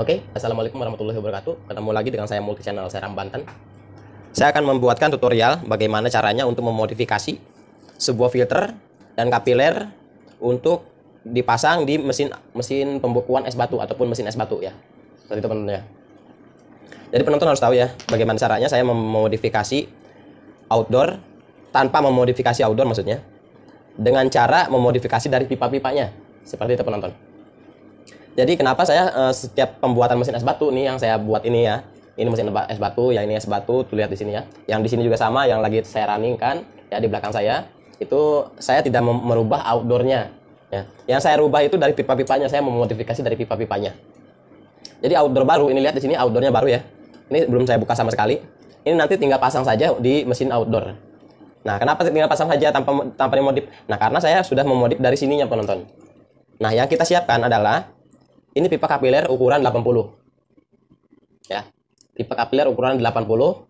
Oke, Assalamualaikum warahmatullahi wabarakatuh. Ketemu lagi dengan saya Multi Channel Seram Banten. Saya akan membuatkan tutorial bagaimana caranya untuk memodifikasi sebuah filter dan kapiler untuk dipasang di mesin mesin pembukuan es batu ataupun mesin es batu ya. Seperti itu penonton ya. Jadi penonton harus tahu ya bagaimana caranya saya memodifikasi outdoor tanpa memodifikasi outdoor maksudnya dengan cara memodifikasi dari pipa-pipanya. Seperti itu penonton. Jadi kenapa saya setiap pembuatan mesin es batu nih yang saya buat ini ya. Ini mesin es batu, ya ini es batu, tuh lihat di sini ya. Yang di sini juga sama, yang lagi saya running kan, ya di belakang saya. Itu saya tidak merubah outdoornya. Ya. Yang saya rubah itu dari pipa-pipanya, saya memodifikasi dari pipa-pipanya. Jadi outdoor baru, ini lihat di sini outdoornya baru ya. Ini belum saya buka sama sekali. Ini nanti tinggal pasang saja di mesin outdoor. Nah, kenapa tinggal pasang saja tanpa dimodif? Nah, karena saya sudah memodif dari sininya penonton. Nah, yang kita siapkan adalah ini pipa kapiler ukuran 80. Ya. Pipa kapiler ukuran 80.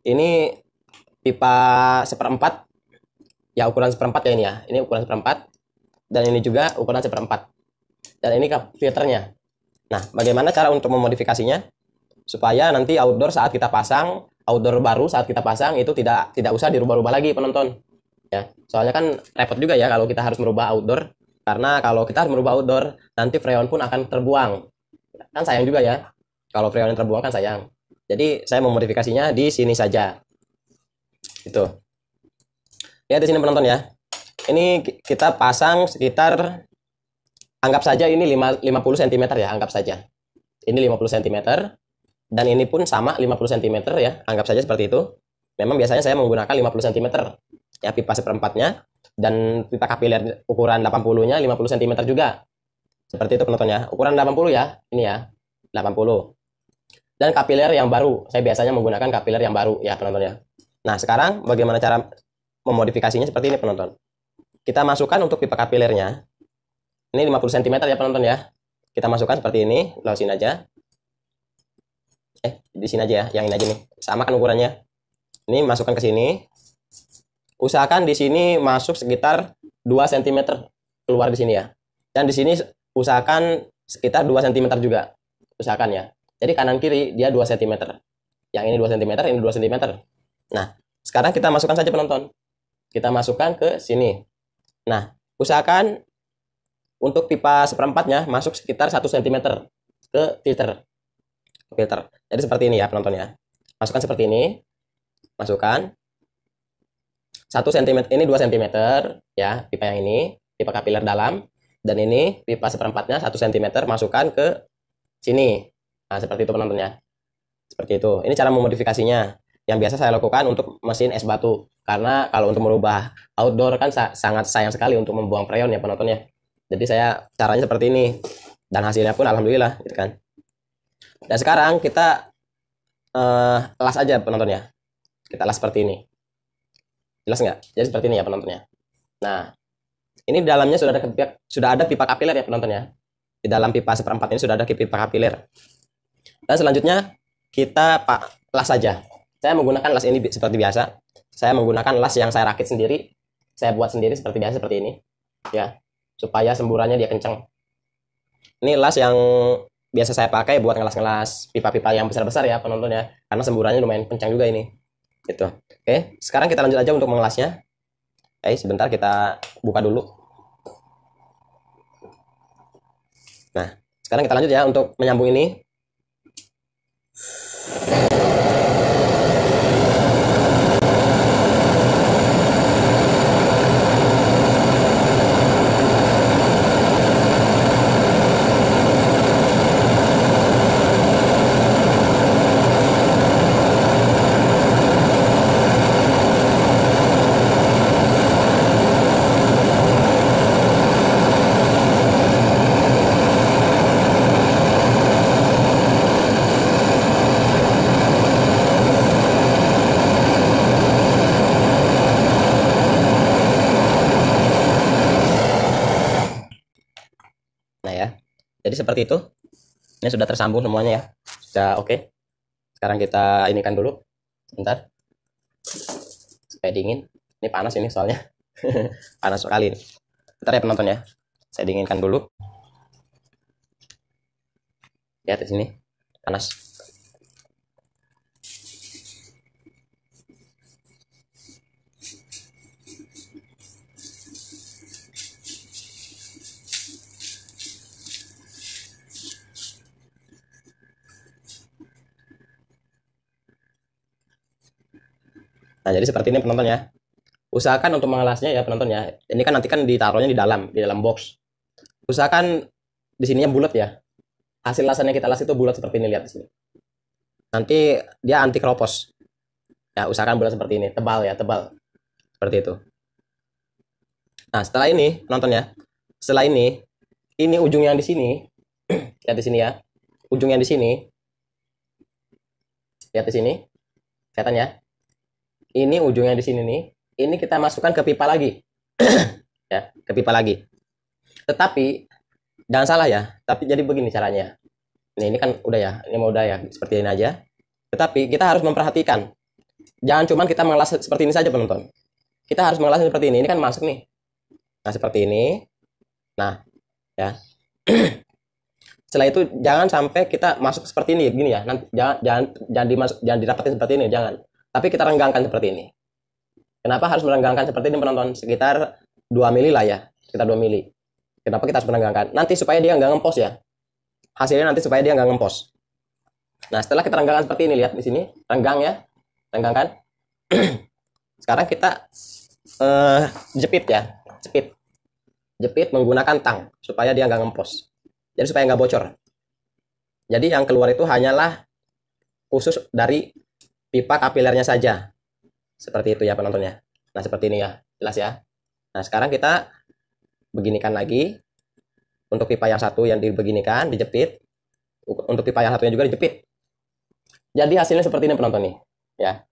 Ini pipa seperempat. Ya, ukuran seperempat ya ini ya. Ini ukuran seperempat. Dan ini juga ukuran seperempat. Dan ini filternya. Nah, bagaimana cara untuk memodifikasinya? Supaya nanti outdoor saat kita pasang, outdoor baru saat kita pasang itu tidak usah dirubah-rubah lagi penonton. Ya. Soalnya kan repot juga ya kalau kita harus merubah outdoor. Karena kalau kita harus merubah outdoor, nanti freon pun akan terbuang. Kan sayang juga ya. Kalau freon terbuang kan sayang. Jadi saya memodifikasinya di sini saja. Itu. Lihat di sini penonton ya. Ini kita pasang sekitar, anggap saja ini 50 cm ya, anggap saja. Ini 50 cm. Dan ini pun sama 50 cm ya, anggap saja seperti itu. Memang biasanya saya menggunakan 50 cm. Ya, pipa seperempatnya. Dan pipa kapiler ukuran 80-nya 50 cm juga. Seperti itu penontonnya. Ukuran 80 ya. Ini ya. 80. Dan kapiler yang baru. Saya biasanya menggunakan kapiler yang baru ya penontonnya. Nah, sekarang bagaimana cara memodifikasinya seperti ini penonton. Kita masukkan untuk pipa kapilernya. Ini 50 cm ya penonton ya. Kita masukkan seperti ini. Lalu sini aja. Di sini aja ya. Yang ini aja nih. Sama kan ukurannya. Ini masukkan ke sini. Usahakan di sini masuk sekitar 2 cm keluar di sini ya. Dan di sini usahakan sekitar 2 cm juga. Usahakan ya. Jadi kanan kiri dia 2 cm. Yang ini 2 cm, ini 2 cm. Nah, sekarang kita masukkan saja penonton. Kita masukkan ke sini. Nah, usahakan untuk pipa seperempatnya masuk sekitar 1 cm ke filter. Jadi seperti ini ya penonton ya. Masukkan seperti ini. Masukkan 1 cm, ini 2 cm ya, pipa yang ini, pipa kapiler dalam, dan ini pipa seperempatnya 1 cm, masukkan ke sini. Nah, seperti itu penontonnya. Seperti itu. Ini cara memodifikasinya. Yang biasa saya lakukan untuk mesin es batu. Karena kalau untuk merubah outdoor kan sangat sayang sekali untuk membuang freon ya penontonnya. Jadi saya caranya seperti ini. Dan hasilnya pun alhamdulillah gitu kan. Dan sekarang kita las aja penontonnya. Kita las seperti ini. Jelas nggak? Jadi seperti ini ya penontonnya. Nah, ini di dalamnya sudah ada pipa kapiler ya penontonnya. Di dalam pipa seperempat ini sudah ada pipa kapiler. Dan selanjutnya kita las saja. Saya menggunakan las ini seperti biasa. Saya menggunakan las yang saya rakit sendiri. Saya buat sendiri seperti biasa seperti ini. Ya, supaya semburannya dia kencang. Ini las yang biasa saya pakai buat ngelas-ngelas pipa-pipa yang besar-besar ya penontonnya. Karena semburannya lumayan kencang juga ini. Gitu. Oke, sekarang kita lanjut aja untuk mengelasnya. Sebentar kita buka dulu. Nah, sekarang kita lanjut ya untuk menyambung ini. Nah ya, jadi seperti itu. Ini sudah tersambung semuanya ya. Sudah oke. Sekarang kita inikan dulu. Bentar. Supaya dingin. Ini panas ini soalnya. Panas sekali ini. Bentar ya penonton ya. Saya dinginkan dulu. Lihat di sini panas. Nah, jadi seperti ini penonton ya. Usahakan untuk mengelasnya ya penonton ya. Ini kan nanti kan ditaruhnya di dalam box. Usahakan di sininya bulat ya. Hasil lasannya kita las itu bulat seperti ini, lihat di sini. Nanti dia anti keropos. Ya, usahakan bulat seperti ini, tebal ya, tebal. Seperti itu. Nah, setelah ini penonton ya. Setelah ini ujung yang di sini. Lihat di sini ya. Ujung yang di sini. Lihat di sini. Kelihatan ya. Ini ujungnya di sini nih. Ini kita masukkan ke pipa lagi. Ya, ke pipa lagi. Tetapi jangan salah ya. Tapi jadi begini caranya. Ini kan udah ya. Ini mau udah ya. Seperti ini aja. Tetapi kita harus memperhatikan. Jangan cuman kita mengelas seperti ini saja penonton. Kita harus mengelas seperti ini. Ini kan masuk nih. Nah, seperti ini. Nah, ya. Setelah itu jangan sampai kita masuk seperti ini gini ya. Nanti jangan didapatin seperti ini, jangan. Tapi kita renggangkan seperti ini. Kenapa harus merenggangkan seperti ini penonton? Sekitar 2 mili lah ya. Sekitar 2 mili. Kenapa kita harus merenggangkan? Nanti supaya dia nggak ngempos ya. Hasilnya nanti supaya dia nggak ngempos. Nah, setelah kita renggangkan seperti ini, lihat di sini. Renggang ya. Renggangkan. Sekarang kita jepit ya. Jepit menggunakan tang. Supaya dia nggak ngempos. Jadi supaya nggak bocor. Jadi yang keluar itu hanyalah khusus dari pipa kapilernya saja. Seperti itu ya penontonnya. Nah, seperti ini ya. Jelas ya. Nah, sekarang kita beginikan lagi. Untuk pipa yang satu yang dibeginikan, dijepit. Untuk pipa yang satunya juga dijepit. Jadi hasilnya seperti ini penonton nih. Ya.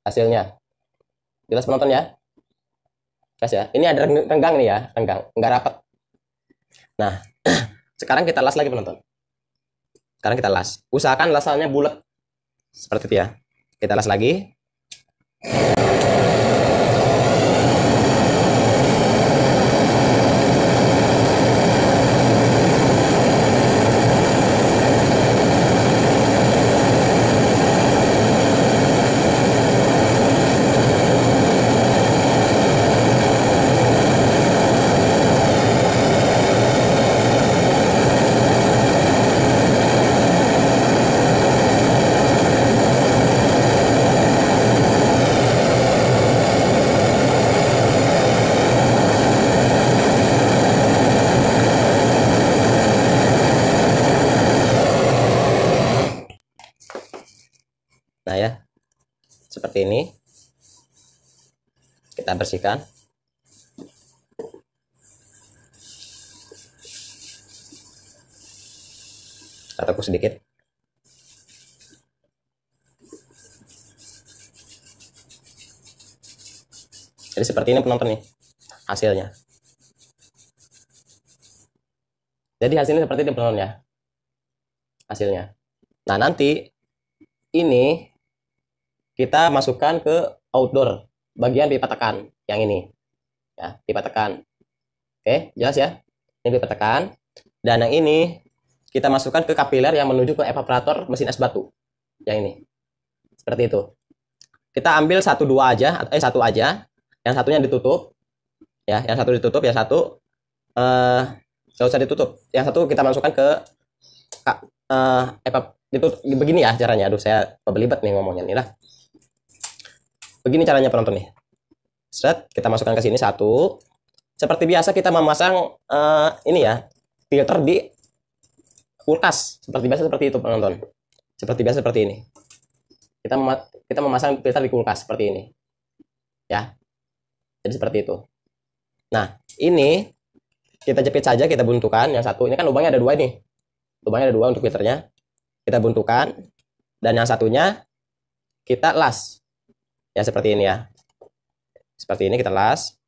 Hasilnya. Jelas penonton ya. Jelas ya. Ini ada renggang nih ya. Renggang. Nggak rapat. Nah. Sekarang kita las lagi penonton. Sekarang kita las. Usahakan lasannya bulat. Seperti itu ya. Kita las lagi. Nah ya, seperti ini. Kita bersihkan. Kita tekuk sedikit. Jadi seperti ini penonton nih hasilnya. Jadi hasilnya seperti ini penonton ya. Hasilnya. Nah, nanti ini kita masukkan ke outdoor bagian pipa tekan yang ini ya, pipa tekan. Oke, jelas ya, ini pipa tekan. Dan yang ini kita masukkan ke kapiler yang menuju ke evaporator mesin es batu yang ini, seperti itu. Kita ambil satu aja, yang satunya ditutup ya, yang satu ditutup, yang satu nggak usah ditutup, yang satu kita masukkan ke itu begini ya caranya. Aduh, saya belibet nih ngomongnya nih lah. Begini caranya penonton nih. Set, kita masukkan ke sini satu. Seperti biasa kita memasang ini ya, filter di kulkas. Seperti biasa seperti itu penonton. Seperti biasa seperti ini. Kita memasang filter di kulkas seperti ini. Ya. Jadi seperti itu. Nah, ini kita jepit saja, kita buntukan yang satu. Ini kan lubangnya ada dua nih. Lubangnya ada dua untuk filternya. Kita buntukan, dan yang satunya kita las ya, seperti ini ya, seperti ini kita las.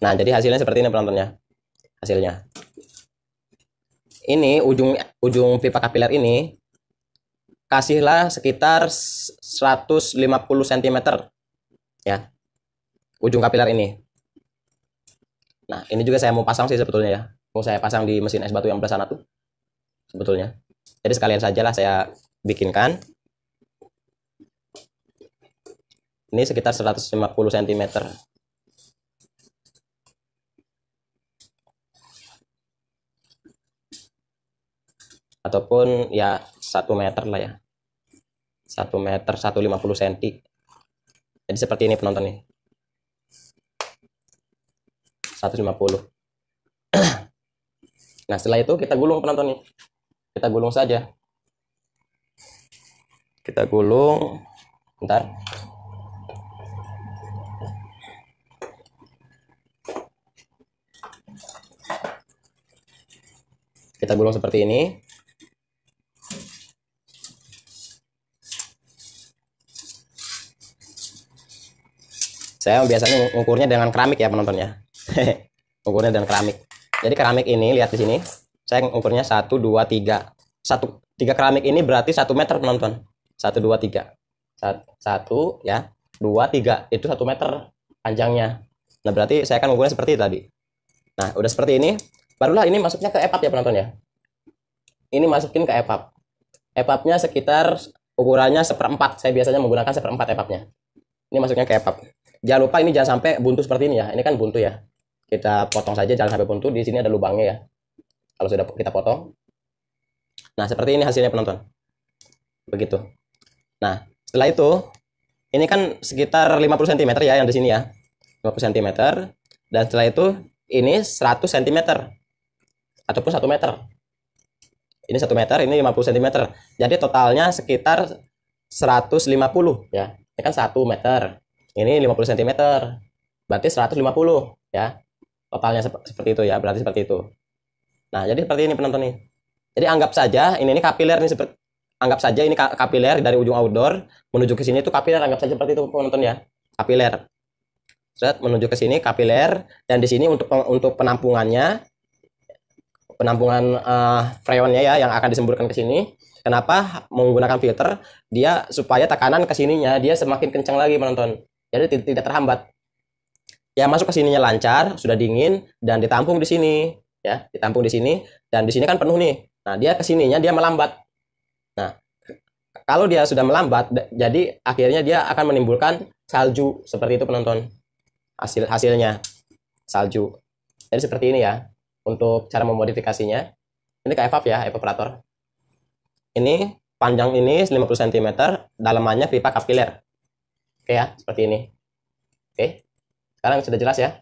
Nah, jadi hasilnya seperti ini penontonnya. Hasilnya. Ini ujung pipa kapiler ini kasihlah sekitar 150 cm ya. Ujung kapiler ini. Nah, ini juga saya mau pasang sih sebetulnya ya. Mau saya pasang di mesin es batu yang belah sana tuh. Sebetulnya. Jadi sekalian sajalah saya bikinkan. Ini sekitar 150 cm. Ataupun ya 1 meter lah ya. 1 meter 150 cm. Jadi seperti ini penonton nih. 150. Nah, setelah itu kita gulung penonton nih. Kita gulung saja. Kita gulung. Bentar. Kita gulung seperti ini. Saya biasanya ngukurnya dengan keramik ya penonton ya. Ukurnya dengan keramik. Jadi keramik ini lihat di sini. Saya ukurnya 1 2 3. 3 keramik ini berarti 1 meter penonton. 1 2 3. 1 ya. 2 3 itu 1 meter panjangnya. Nah, berarti saya akan ukurnya seperti tadi. Nah, udah seperti ini, barulah ini masuknya ke EPAP ya penonton ya. Ini masukin ke EPAP. EPAP-nya sekitar ukurannya 1/4. Saya biasanya menggunakan 1/4 EPAP-nya. Ini masuknya ke EPAP. Jangan lupa ini jangan sampai buntu seperti ini ya. Ini kan buntu ya. Kita potong saja jangan sampai buntu. Di sini ada lubangnya ya. Kalau sudah kita potong. Nah, seperti ini hasilnya penonton. Begitu. Nah, setelah itu ini kan sekitar 50 cm ya yang di sini ya. 50 cm. Dan setelah itu ini 100 cm ataupun 1 meter. Ini 1 meter, ini 50 cm. Jadi totalnya sekitar 150 ya. Ini kan 1 meter. Ini 50 cm. Berarti 150 ya. Totalnya seperti itu ya, berarti seperti itu. Nah, jadi seperti ini penonton nih. Jadi anggap saja ini kapiler nih seperti anggap saja ini kapiler dari ujung outdoor menuju ke sini itu kapiler, anggap saja seperti itu penonton ya. Kapiler. Set menuju ke sini kapiler dan di sini untuk penampungannya penampungan freonnya ya yang akan disemburkan ke sini. Kenapa menggunakan filter? Dia supaya tekanan ke sininya dia semakin kencang lagi penonton. Jadi tidak terhambat. Ya masuk ke sininya lancar, sudah dingin dan ditampung di sini ya, ditampung di sini dan di sini kan penuh nih. Nah, dia ke sininya dia melambat. Nah, kalau dia sudah melambat jadi akhirnya dia akan menimbulkan salju seperti itu penonton. Hasilnya salju. Jadi seperti ini ya. Untuk cara memodifikasinya. Ini kayak EVAP ya, evaporator. Ini panjang ini 50 cm, dalamannya pipa kapiler. Oke ya, seperti ini. Oke. Sekarang sudah jelas ya.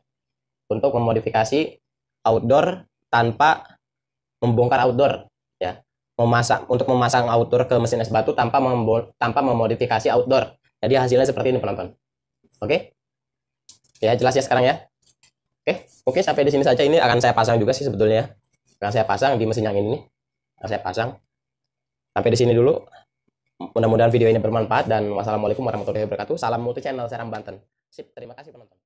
Untuk memodifikasi outdoor tanpa membongkar outdoor ya. Untuk memasang outdoor ke mesin es batu tanpa memodifikasi outdoor. Jadi hasilnya seperti ini penonton. Oke? Ya, jelas ya sekarang ya. Oke, sampai di sini saja. Ini akan saya pasang juga sih sebetulnya. Akan saya pasang di mesin yang ini nih. Akan saya pasang. Sampai di sini dulu. Mudah-mudahan video ini bermanfaat dan wassalamualaikum warahmatullahi wabarakatuh. Salam multi channel Seram Banten. Sip, terima kasih penonton.